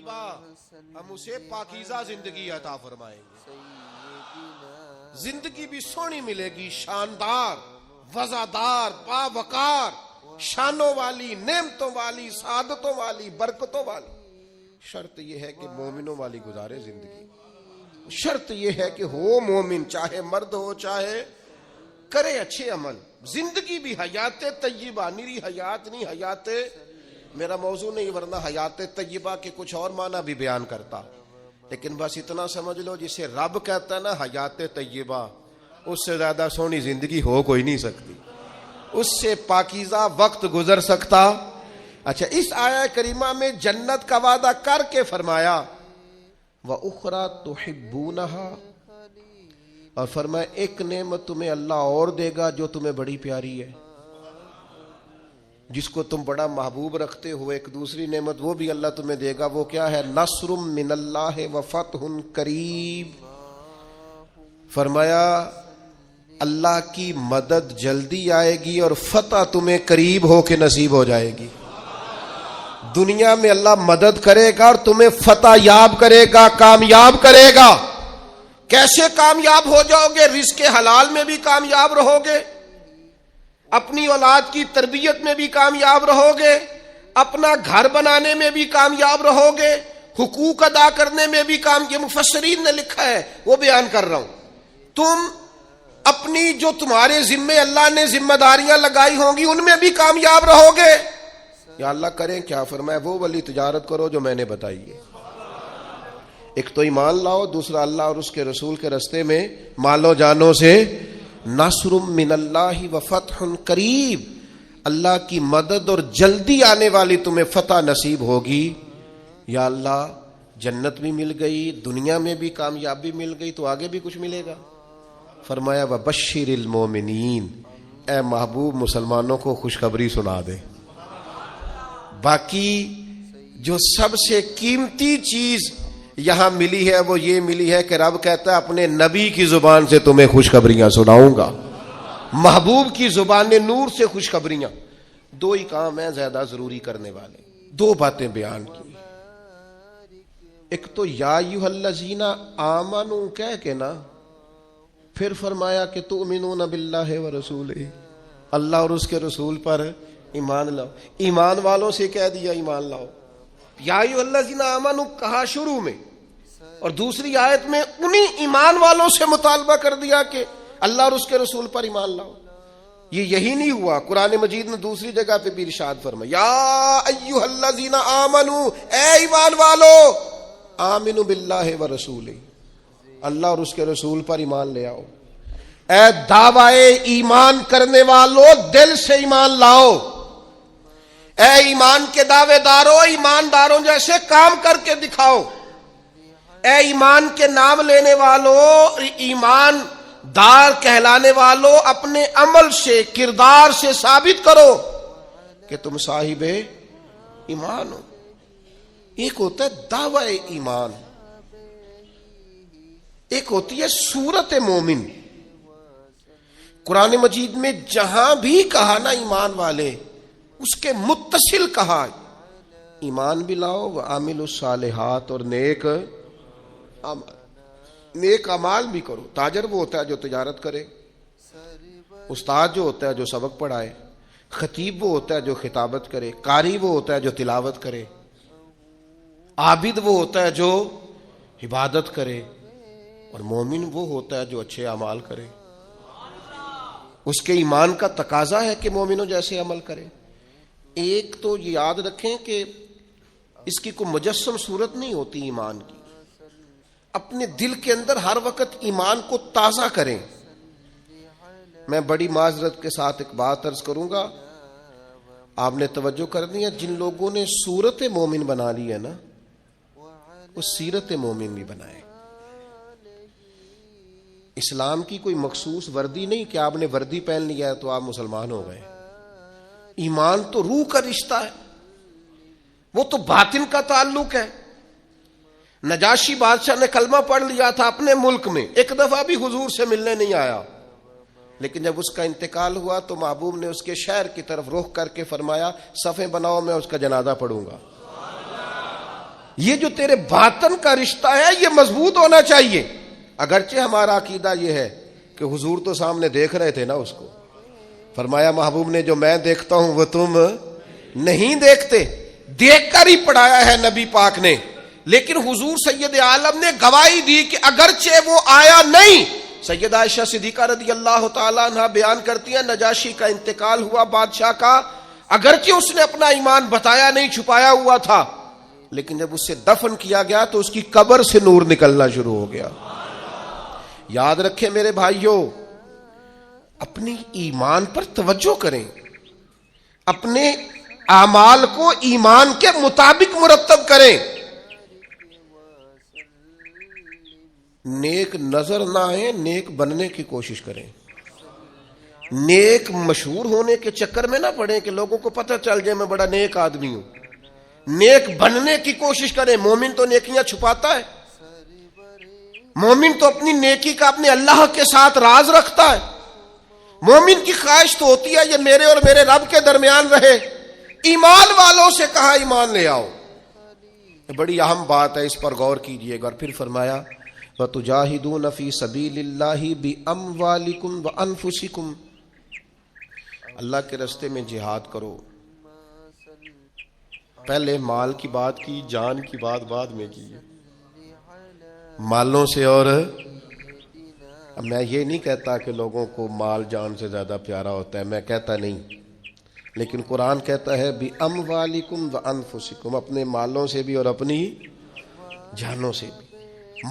طیبہ، ہم اسے پاکیزہ زندگی عطا فرمائیں گے، زندگی بھی سونی ملے گی، شاندار، وزادار، باوقار، شانوں والی، نعمتوں والی، سعادتوں والی، برکتوں والی۔ شرط یہ ہے کہ مومنوں والی گزارے زندگی، شرط یہ ہے کہ ہو مومن، چاہے مرد ہو چاہے کرے اچھے عمل۔ زندگی بھی حیات طیبہ، نیری حیات نہیں، حیات، میرا موضوع نہیں ورنہ حیات طیبہ کے کچھ اور معنی بھی بیان کرتا، لیکن بس اتنا سمجھ لو جسے رب کہتا ہے نا حیات طیبہ، اس سے زیادہ سونی زندگی ہو کوئی نہیں سکتی، اس سے پاکیزہ وقت گزر سکتا۔ اچھا، اس آیہ کریمہ میں جنت کا وعدہ کر کے فرمایا وَأُخْرَى تُحِبُّونَهَا، اور فرمایا ایک نعمت تمہیں اللہ اور دے گا جو تمہیں بڑی پیاری ہے، جس کو تم بڑا محبوب رکھتے ہو، ایک دوسری نعمت وہ بھی اللہ تمہیں دے گا۔ وہ کیا ہے؟ نصر من اللہ وفتح قریب۔ فرمایا اللہ کی مدد جلدی آئے گی اور فتح تمہیں قریب ہو کے نصیب ہو جائے گی۔ دنیا میں اللہ مدد کرے گا اور تمہیں فتح یاب کرے گا، کامیاب کرے گا۔ کیسے کامیاب ہو جاؤ گے؟ رزق حلال میں بھی کامیاب رہو گے، اپنی اولاد کی تربیت میں بھی کامیاب رہو گے، اپنا گھر بنانے میں بھی کامیاب رہو گے، حقوق ادا کرنے میں بھی یہ مفسرین نے لکھا ہے، وہ بیان کر رہا ہوں۔ تم اپنی جو تمہارے ذمے اللہ نے ذمہ داریاں لگائی ہوں گی ان میں بھی کامیاب رہو گے۔ یا اللہ کریں کیا؟ فرمایا وہ والی تجارت کرو جو میں نے بتائی ہے۔ ایک تو ایمان لاؤ، دوسرا اللہ اور اس کے رسول کے رستے میں مالو جانوں سے نصر من اللہ وفتح قریب، اللہ کی مدد اور جلدی آنے والی تمہیں فتح نصیب ہوگی۔ یا اللہ جنت بھی مل گئی، دنیا میں بھی کامیابی مل گئی، تو آگے بھی کچھ ملے گا۔ فرمایا وبشر المومنین، اے محبوب مسلمانوں کو خوشخبری سنا دے۔ باقی جو سب سے قیمتی چیز یہاں ملی ہے وہ یہ ملی ہے کہ رب کہتا ہے اپنے نبی کی زبان سے تمہیں خوشخبریاں سناؤں گا، محبوب کی زبان نور سے خوشخبریاں۔ دو ہی کام ہیں زیادہ ضروری کرنے والے، دو باتیں بیان کی۔ ایک تو یا ایھا الذین آمنوا کہہ کے نا، پھر فرمایا کہ تؤمنون باللہ ورسولہ، اللہ اور اس کے رسول پر ایمان لاؤ۔ ایمان والوں سے کہہ دیا ایمان لاؤ، یا ایھا الذین آمنوا کہا شروع میں، اور دوسری آیت میں انہی ایمان والوں سے مطالبہ کر دیا کہ اللہ اور اس کے رسول پر ایمان لاؤ۔ یہی نہیں ہوا، قرآن مجید نے دوسری جگہ پہ بھی ارشاد فرمایا یا ایھا الذین آمنوا، اے ایمان والو، آمنوا باللہ ورسولہ، اللہ اور اس کے رسول پر ایمان لے آؤ۔ اے دعوی ایمان کرنے والو، دل سے ایمان لاؤ۔ اے ایمان کے دعوے داروں، ایمانداروں جیسے کام کر کے دکھاؤ۔ اے ایمان کے نام لینے والوں، ایمان دار کہلانے والوں، اپنے عمل سے، کردار سے ثابت کرو کہ تم صاحب ایمان ہو۔ ایک ہوتا ہے دعوی ایمان، ایک ہوتی ہے صورت مومن۔ قرآن مجید میں جہاں بھی کہا نا ایمان والے، اس کے متصل کہا ایمان بھی لاؤ وعاملوا الصالحات، اور نیک اعمال بھی کرو۔ تاجر وہ ہوتا ہے جو تجارت کرے، استاد جو ہوتا ہے جو سبق پڑھائے، خطیب وہ ہوتا ہے جو خطابت کرے، قاری وہ ہوتا ہے جو تلاوت کرے، عابد وہ ہوتا ہے جو عبادت کرے، اور مومن وہ ہوتا ہے جو اچھے اعمال کرے۔ اس کے ایمان کا تقاضا ہے کہ مومنوں جیسے عمل کرے۔ ایک تو یہ یاد رکھیں کہ اس کی کوئی مجسم صورت نہیں ہوتی ایمان کی، اپنے دل کے اندر ہر وقت ایمان کو تازہ کریں۔ میں بڑی معذرت کے ساتھ ایک بات عرض کروں گا، آپ نے توجہ کرنی ہے، جن لوگوں نے صورت مومن بنا لی ہے نا، وہ سیرت مومن بھی بنائے۔ اسلام کی کوئی مخصوص وردی نہیں کہ آپ نے وردی پہن لیا ہے تو آپ مسلمان ہو گئے۔ ایمان تو روح کا رشتہ ہے، وہ تو باطن کا تعلق ہے۔ نجاشی بادشاہ نے کلمہ پڑھ لیا تھا اپنے ملک میں، ایک دفعہ بھی حضور سے ملنے نہیں آیا، لیکن جب اس کا انتقال ہوا تو محبوب نے اس کے شہر کی طرف رخ کر کے فرمایا صفیں بناؤ، میں اس کا جنازہ پڑھوں گا۔ یہ جو تیرے باطن کا رشتہ ہے یہ مضبوط ہونا چاہیے. اگرچہ ہمارا عقیدہ یہ ہے کہ حضور تو سامنے دیکھ رہے تھے نا اس کو. فرمایا محبوب نے جو میں دیکھتا ہوں وہ تم نہیں دیکھتے. دیکھ کر ہی پڑھایا ہے نبی پاک نے. لیکن حضور سید عالم نے گواہی دی کہ اگرچہ وہ آیا نہیں. سیدہ عائشہ صدیقہ رضی اللہ تعالیٰ عنہ بیان کرتی ہیں نجاشی کا انتقال ہوا بادشاہ کا. اگرچہ اس نے اپنا ایمان بتایا نہیں, چھپایا ہوا تھا, لیکن جب اسے دفن کیا گیا تو اس کی قبر سے نور نکلنا شروع ہو گیا. یاد رکھیں میرے بھائیوں, اپنی ایمان پر توجہ کریں, اپنے اعمال کو ایمان کے مطابق مرتب کریں. نیک نظر نہ آئے, نیک بننے کی کوشش کریں. نیک مشہور ہونے کے چکر میں نہ پڑیں کہ لوگوں کو پتہ چل جائے میں بڑا نیک آدمی ہوں. نیک بننے کی کوشش کریں. مومن تو نیکیاں چھپاتا ہے, مومن تو اپنی نیکی کا اپنے اللہ کے ساتھ راز رکھتا ہے. مومن کی خواہش تو ہوتی ہے یہ میرے اور میرے رب کے درمیان رہے. ایمان والوں سے کہا ایمان لے آؤ. بڑی اہم بات ہے, اس پر غور کیجئے گا. اور پھر فرمایا وَتُجَاهِدُونَ فِي سَبِيلِ اللَّهِ بِأَمْوَالِكُمْ وَأَنفُسِكُمْ. اللہ کے راستے میں جہاد کرو. پہلے مال کی بات کی, جان کی بات بعد میں کی. مالوں سے. اور میں یہ نہیں کہتا کہ لوگوں کو مال جان سے زیادہ پیارا ہوتا ہے, میں کہتا نہیں, لیکن قرآن کہتا ہے بِأَمْوَالِكُمْ وَأَنفُسِكُمْ, اپنے مالوں سے بھی اور اپنی جانوں سے بھی.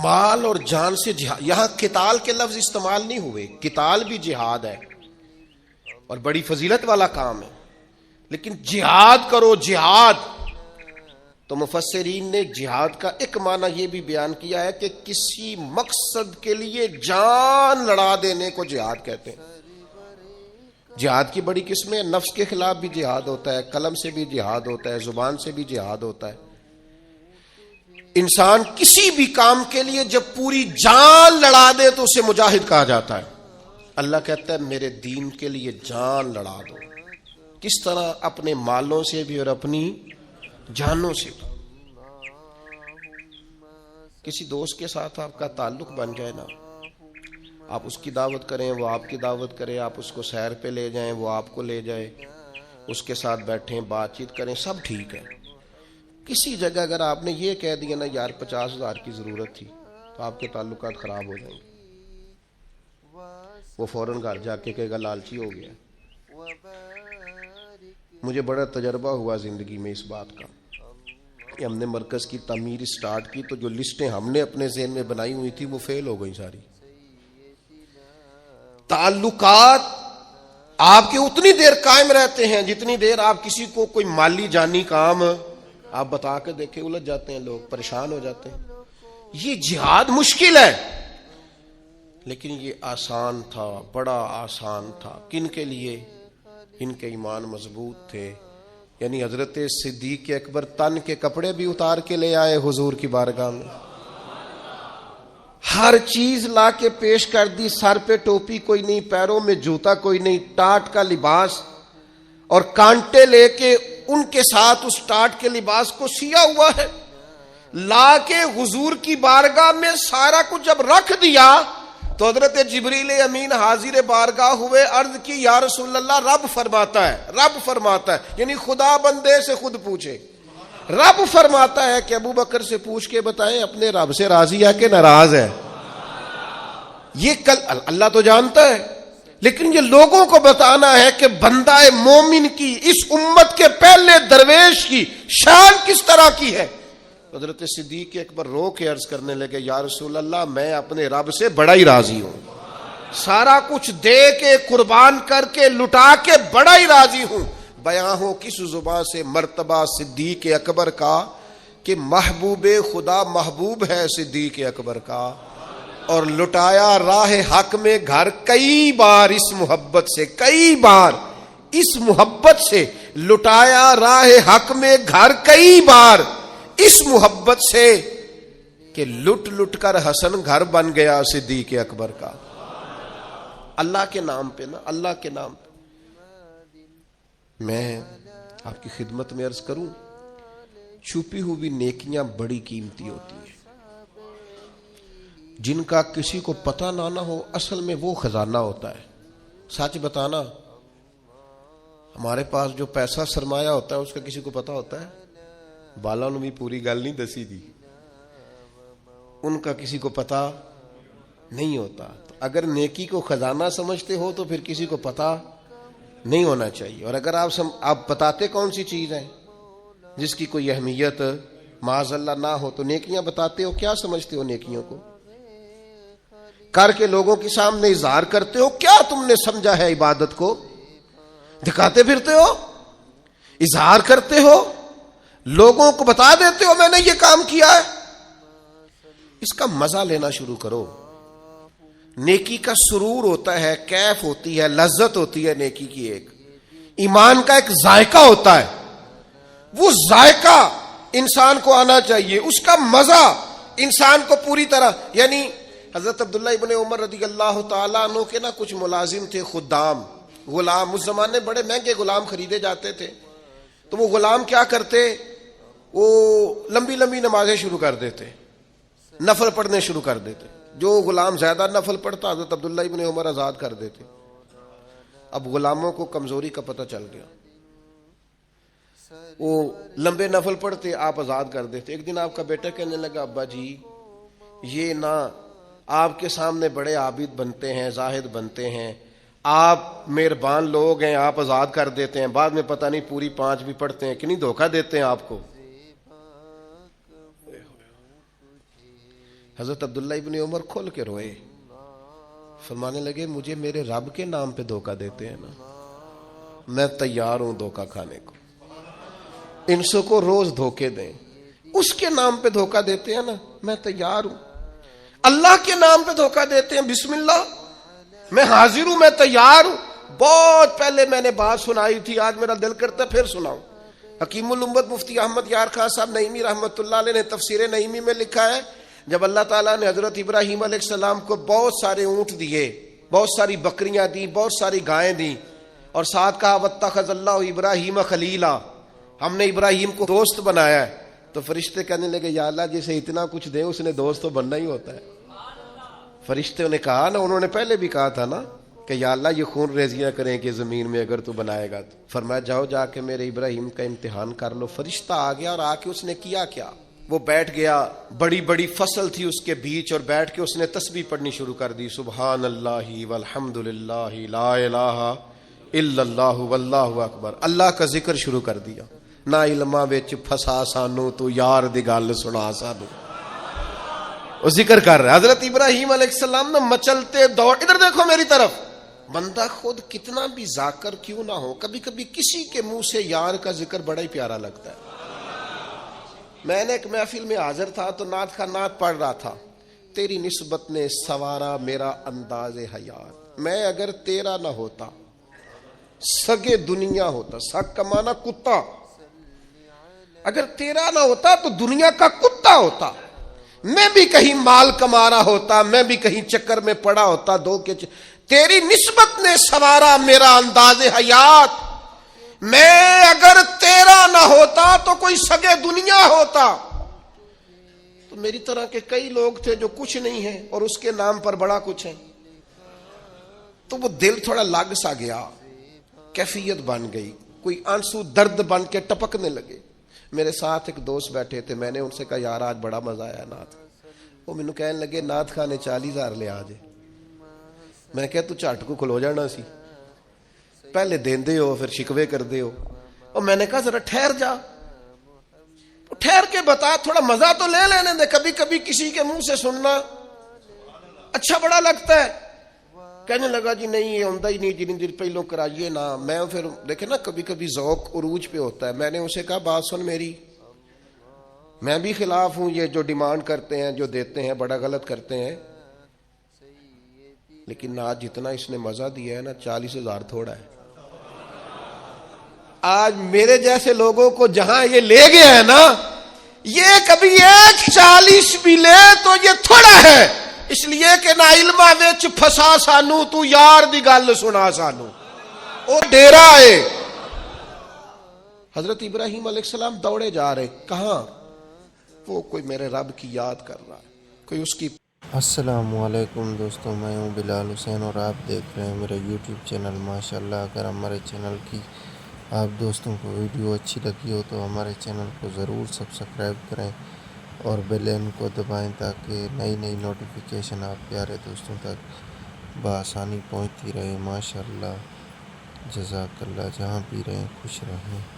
مال اور جان سے جہاد. یہاں قتال کے لفظ استعمال نہیں ہوئے. قتال بھی جہاد ہے اور بڑی فضیلت والا کام ہے, لیکن جہاد کرو. جہاد تو مفسرین نے جہاد کا ایک معنی یہ بھی بیان کیا ہے کہ کسی مقصد کے لیے جان لڑا دینے کو جہاد کہتے ہیں. جہاد کی بڑی قسمیں, نفس کے خلاف بھی جہاد ہوتا ہے, قلم سے بھی جہاد ہوتا ہے, زبان سے بھی جہاد ہوتا ہے. انسان کسی بھی کام کے لیے جب پوری جان لڑا دے تو اسے مجاہد کہا جاتا ہے. اللہ کہتا ہے میرے دین کے لیے جان لڑا دو. کس طرح؟ اپنے مالوں سے بھی اور اپنی جانوں سے بھی. کسی دوست کے ساتھ آپ کا تعلق بن جائے نا, آپ اس کی دعوت کریں, وہ آپ کی دعوت کرے, آپ اس کو سیر پہ لے جائیں, وہ آپ کو لے جائے, اس کے ساتھ بیٹھیں, بات چیت کریں, سب ٹھیک ہے. کسی جگہ اگر آپ نے یہ کہہ دیا نا یار 50,000 کی ضرورت تھی, تو آپ کے تعلقات خراب ہو جائیں گے. وہ فوراً گھر جا کے کہے گا لالچی ہو گیا. مجھے بڑا تجربہ ہوا زندگی میں اس بات کا کہ ہم نے مرکز کی تعمیر سٹارٹ کی تو جو لسٹیں ہم نے اپنے ذہن میں بنائی ہوئی تھی وہ فیل ہو گئی ساری. تعلقات آپ کے اتنی دیر قائم رہتے ہیں جتنی دیر آپ کسی کو کوئی مالی جانی کام آپ بتا کے دیکھیں, الجھ جاتے ہیں لوگ, پریشان ہو جاتے ہیں. یہ جہاد مشکل ہے لیکن یہ آسان تھا, بڑا آسان تھا. کن کے لیے؟ ان کے ایمان مضبوط تھے. یعنی حضرت صدیق اکبر تن کے کپڑے بھی اتار کے لے آئے حضور کی بارگاہ میں, ہر چیز لا کے پیش کر دی. سر پہ ٹوپی کوئی نہیں, پیروں میں جوتا کوئی نہیں, ٹاٹ کا لباس, اور کانٹے لے کے ان کے ساتھ اس ٹاٹ کے لباس کو سیا ہوا ہے. لا کے حضور کی بارگاہ میں سارا کچھ جب رکھ دیا تو حضرت جبریل امین حاضر بارگاہ ہوئے, عرض کی یا رسول اللہ رب فرماتا ہے, رب فرماتا ہے, یعنی خدا بندے سے خود پوچھے. رب فرماتا ہے کہ ابو بکر سے پوچھ کے بتائیں اپنے رب سے راضی ہے کہ ناراض ہے. یہ اللہ تو جانتا ہے, لیکن یہ لوگوں کو بتانا ہے کہ بندہ مومن کی, اس امت کے پہلے درویش کی شان کس طرح کی ہے. حضرت صدیق اکبر رو کے عرض کرنے لگے یا رسول اللہ میں اپنے رب سے بڑا ہی راضی ہوں, سارا کچھ دے کے قربان کر کے لٹا کے بڑا ہی راضی ہوں. بیان ہو کس زبان سے مرتبہ صدیق اکبر کا کہ محبوب خدا محبوب ہے صدیق اکبر کا, اور لٹایا راہ حق میں گھر کئی بار اس محبت سے, کئی بار اس محبت سے لٹایا راہ حق میں گھر کئی بار اس محبت سے کہ لٹ لٹ کر حسن گھر بن گیا صدیق اکبر کا. اللہ کے نام پہ نا, اللہ کے نام پہ. میں آپ کی خدمت میں عرض کروں, چھپی ہوئی نیکیاں بڑی قیمتی ہوتی ہیں، جن کا کسی کو پتہ نہ ہو، اصل میں وہ خزانہ ہوتا ہے۔ سچ بتانا، ہمارے پاس جو پیسہ سرمایہ ہوتا ہے اس کا کسی کو پتہ ہوتا ہے؟ بالا نے بھی پوری گل نہیں دسی دی، ان کا کسی کو پتہ نہیں ہوتا۔ تو اگر نیکی کو خزانہ سمجھتے ہو تو پھر کسی کو پتہ نہیں ہونا چاہیے، اور اگر آپ بتاتے کون سی چیز ہے جس کی کوئی اہمیت معاذ اللہ نہ ہو تو نیکیاں بتاتے ہو، کیا سمجھتے ہو نیکیوں کو؟ کر کے لوگوں کے سامنے اظہار کرتے ہو، کیا تم نے سمجھا ہے عبادت کو؟ دکھاتے پھرتے ہو، اظہار کرتے ہو، لوگوں کو بتا دیتے ہو میں نے یہ کام کیا ہے۔ اس کا مزہ لینا شروع کرو۔ نیکی کا سرور ہوتا ہے، کیف ہوتی ہے، لذت ہوتی ہے نیکی کی، ایک ایمان کا ایک ذائقہ ہوتا ہے، وہ ذائقہ انسان کو آنا چاہیے، اس کا مزہ انسان کو پوری طرح، یعنی حضرت عبداللہ ابن عمر رضی اللہ تعالیٰ عنہ کے نا کچھ ملازم تھے، خدام، غلام، اس زمانے بڑے مہنگے غلام خریدے جاتے تھے، تو وہ غلام کیا کرتے، وہ لمبی لمبی نمازیں شروع کر دیتے، نفل پڑھنے شروع کر دیتے۔ جو غلام زیادہ نفل پڑھتا حضرت عبداللہ ابن عمر آزاد کر دیتے۔ اب غلاموں کو کمزوری کا پتہ چل گیا، وہ لمبے نفل پڑھتے، آپ آزاد کر دیتے۔ ایک دن آپ کا بیٹا کہنے لگا ابا جی یہ نہ آپ کے سامنے بڑے عابد بنتے ہیں، زاہد بنتے ہیں، آپ مہربان لوگ ہیں، آپ آزاد کر دیتے ہیں، بعد میں پتہ نہیں پوری 5 بھی پڑھتے ہیں کہ نہیں، دھوکہ دیتے ہیں آپ کو۔ حضرت عبداللہ ابن عمر کھول کے روئے، فرمانے لگے مجھے میرے رب کے نام پہ دھوکہ دیتے ہیں نا، میں تیار ہوں دھوکہ کھانے کو، انسوں کو روز دھوکے دیں، اس کے نام پہ دھوکہ دیتے ہیں نا، میں تیار ہوں۔ اللہ کے نام پہ دھوکہ دیتے ہیں، بسم اللہ، میں حاضر ہوں، میں تیار ہوں۔ بہت پہلے میں نے بات سنائی تھی، آج میرا دل کرتا ہے پھر سناؤں۔ حکیم الامت مفتی احمد یار خان صاحب نعیمی رحمت اللہ علیہ نے تفسیر نعیمی میں لکھا ہے، جب اللہ تعالیٰ نے حضرت ابراہیم علیہ السلام کو بہت سارے اونٹ دیے، بہت ساری بکریاں دی، بہت ساری گائیں دی، اور ساتھ کہا واتخذ اللہ ابراہیم خلیلا، ہم نے ابراہیم کو دوست بنایا ہے، تو فرشتے کہنے لگے یا اللہ جسے اتنا کچھ دے اس نے دوست تو بننا ہی ہوتا ہے۔ فرشتے نے کہا نا، انہوں نے پہلے بھی کہا تھا نا کہ یا اللہ یہ خون ریزیاں کریں کہ زمین میں اگر تو بنائے گا تو، فرمایا جاؤ جا کے میرے ابراہیم کا امتحان کر لو۔ فرشتہ آ گیا اور آ کے اس نے کیا کیا، وہ بیٹھ گیا، بڑی بڑی فصل تھی اس کے بیچ، اور بیٹھ کے اس نے تسبیح پڑھنی شروع کر دی، سبحان اللہ والحمد للہ لا الہ الا اللہ واللہ اکبر، اللہ کا ذکر شروع کر دیا۔ نہ علماں وچ پھسا سانو تو یار دی گل سنا سانو، وہ ذکر کر رہا ہے۔ حضرت ابراہیم علیہ السلام نے مچلتے دوڑ، ادھر دیکھو میری طرف، بندہ خود کتنا بھی ذاکر کیوں نہ ہو، کبھی کبھی کسی کے منہ سے یار کا ذکر بڑا ہی پیارا لگتا ہے۔ میں نے ایک محفل میں حاضر تھا تو نعت کا نعت پڑھ رہا تھا، تیری نسبت نے سوارا میرا انداز حیات، میں اگر تیرا نہ ہوتا سگے دنیا ہوتا، سگ کا معنی کتا، اگر تیرا نہ ہوتا تو دنیا کا کتا ہوتا، میں بھی کہیں مال کما رہا ہوتا، میں بھی کہیں چکر میں پڑا ہوتا، تیری نسبت نے سوارا میرا انداز حیات، میں اگر تیرا نہ ہوتا تو کوئی سگے دنیا ہوتا۔ تو میری طرح کے کئی لوگ تھے جو کچھ نہیں ہیں اور اس کے نام پر بڑا کچھ ہے، تو وہ دل تھوڑا لگ سا گیا، کیفیت بن گئی، کوئی آنسو درد بن کے ٹپکنے لگے۔ میرے ساتھ ایک دوست بیٹھے تھے، میں نے ان سے کہا یار آج بڑا مزہ آیا نعت، وہ مینوں کہنے لگے نعت خانے 40,000 لے آ جے۔ میں نے کہا تو جھٹ کو کھلو جانا سی، پہلے دیندے ہو پھر شکوے کردے ہو، اور میں نے کہا ذرا ٹھہر جا، ٹھہر کے بتا، تھوڑا مزہ تو لے لینے دے، کبھی کبھی کسی کے منہ سے سننا اچھا بڑا لگتا ہے۔ کہنے لگا جی نہیں یہ ہوتا ہی نہیں، جنہیں دن پہلوں کرائیے نا۔ میں پھر دیکھے نا کبھی کبھی ذوق عروج پہ ہوتا ہے، میں نے اسے کہا بات سن میری، میں بھی خلاف ہوں یہ جو ڈیمانڈ کرتے ہیں، جو دیتے ہیں، بڑا غلط کرتے ہیں، لیکن آج جتنا اس نے مزہ دیا ہے نا 40,000 تھوڑا ہے۔ آج میرے جیسے لوگوں کو جہاں یہ لے گیا ہے نا، یہ کبھی 1.40 بھی لے تو یہ تھوڑا ہے، اس لیے کہ نہ علماں وچ پھسا سانو تو یار دی گل سنا سانو، او ڈیرا ہے۔ حضرت ابراہیم علیہ السلام دوڑے جا رہے، کہاں؟ وہ کوئی میرے رب کی یاد کر رہا ہے، کوئی اس کی۔ السلام علیکم دوستوں، میں ہوں بلال حسین اور آپ دیکھ رہے ہیں میرا یوٹیوب چینل ماشاءاللہ۔ اگر ہمارے چینل کی آپ دوستوں کو ویڈیو اچھی لگی ہو تو ہمارے چینل کو ضرور سبسکرائب کریں اور بیل آئکن کو دبائیں تاکہ نئی نئی نوٹیفیکیشن آپ پیارے دوستوں تک بآسانی پہنچتی رہے۔ ماشاءاللہ، جزاک اللہ، جہاں بھی رہیں خوش رہیں۔